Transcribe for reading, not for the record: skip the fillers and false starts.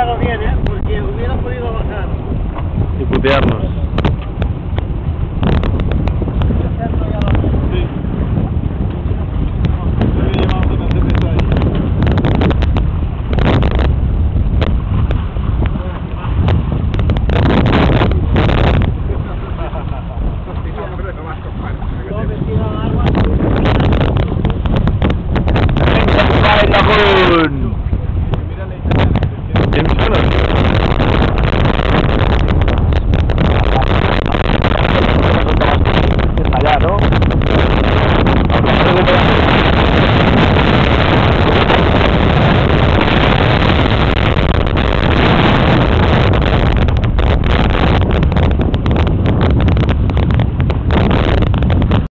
pensado bien, ¿eh? Porque hubiera podido bajar. Y putearnos. Sí. Debe llevar una cerveza ahí. ¡En